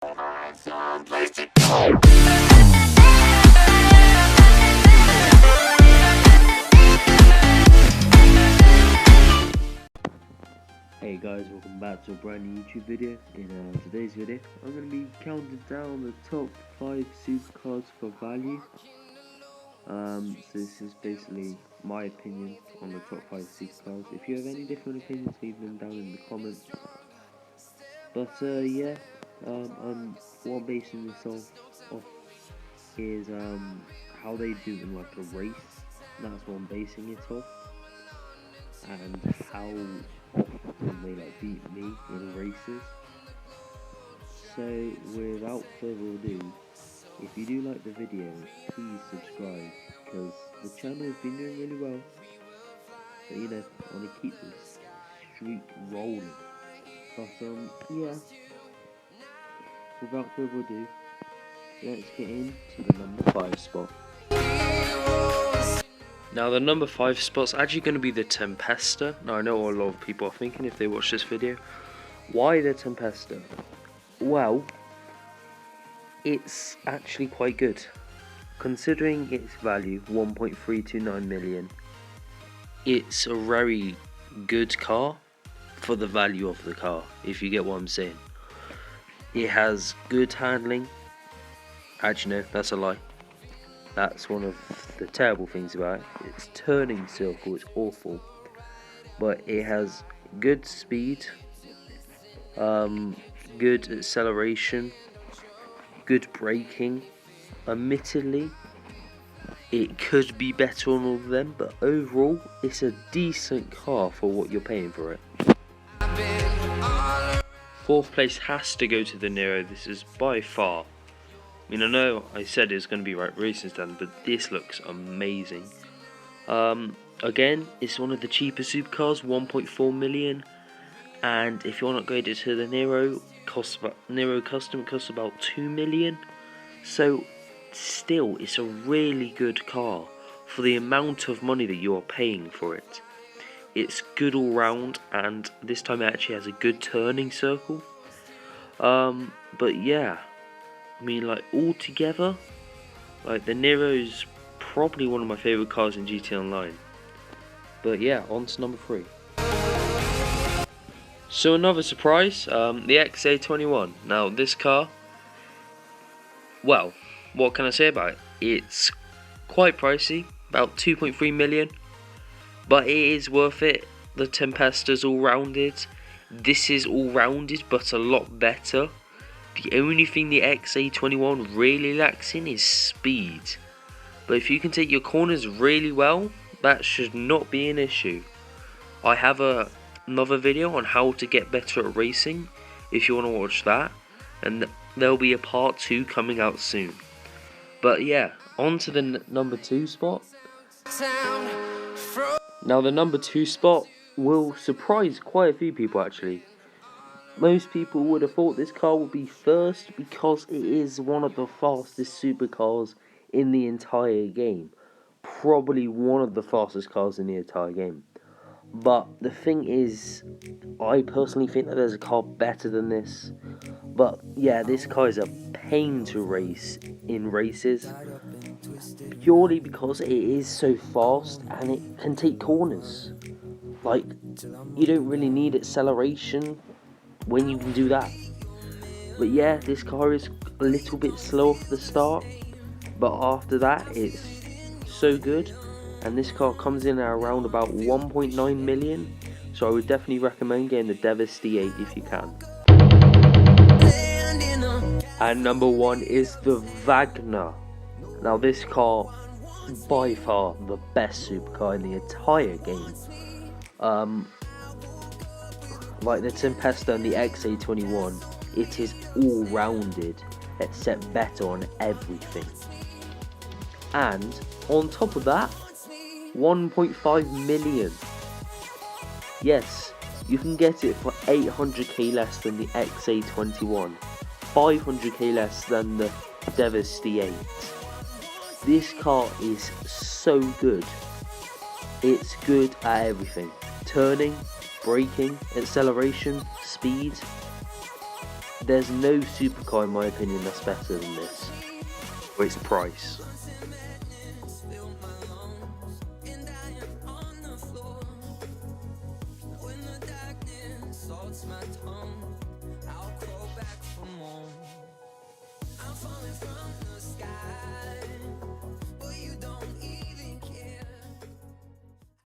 Hey guys, welcome back to a brand new YouTube video. In today's video, I'm going to be counting down the top 5 supercars for value. So this is basically my opinion on the top 5 supercars. If you have any different opinions, leave them down in the comments. But yeah, what I'm basing this off is how they do in like a race. That's what I'm basing it off, and how often they like beat me in races. So without further ado, if you do like the video, please subscribe, because the channel has been doing really well. But you know, I want to keep this streak rolling. But yeah, without further ado, let's get into the number 5 spot. Now the number 5 spot's actually going to be the Tempesta. Now I know what a lot of people are thinking if they watch this video. Why the Tempesta? Well, it's actually quite good. Considering its value, 1.329 million, it's a very good car for the value of the car, if you get what I'm saying. It has good handling. Actually no, that's a lie. That's one of the terrible things about it. Its turning circle is awful, but it has good speed, good acceleration, good braking. Admittedly, it could be better on all of them, but overall, it's a decent car for what you're paying for it. 4th place has to go to the Nero. This is by far. I mean, I know I said it's going to be right racing standard, but this looks amazing. Again, it's one of the cheaper supercars, 1.4 million. And if you want to upgrade it to the Nero Custom, costs about 2 million. So, still, it's a really good car for the amount of money that you are paying for it. It's good all round, and this time it actually has a good turning circle. But yeah, I mean, like, altogether, like, the Nero's probably one of my favourite cars in GT Online. But yeah, on to number 3. So another surprise, the XA21. Now this car, well, what can I say about it? It's quite pricey, about 2.3 million, but it is worth it. The Tempesta's all-rounded. This is all-rounded, but a lot better. The only thing the XA21 really lacks in is speed. But if you can take your corners really well, that should not be an issue. I have another video on how to get better at racing, if you want to watch that. And there'll be a part 2 coming out soon. But yeah, on to the number 2 spot. Now the number 2 spot will surprise quite a few people actually. Most people would have thought this car would be first because it is one of the fastest supercars in the entire game. Probably one of the fastest cars in the entire game. But the thing is, I personally think that there's a car better than this. But yeah, this car is a pain to race in races, purely because it is so fast and it can take corners. Like, you don't really need acceleration when you can do that. But yeah, this car is a little bit slow off the start, but after that it's so good. And this car comes in at around about 1.9 million, so I would definitely recommend getting the Tempesta if you can. And number 1 is the Wagner. Now this car, by far the best supercar in the entire game. Like the Tempesta and the XA21, it is all rounded except better on everything. And on top of that, 1.5 million. Yes, you can get it for 800k less than the XA21, 500k less than the Tempesta 8. This car is so good. It's good at everything. Turning, braking, acceleration, speed. There's no supercar in my opinion that's better than this for its price. I'll crawl back for more. I'm falling from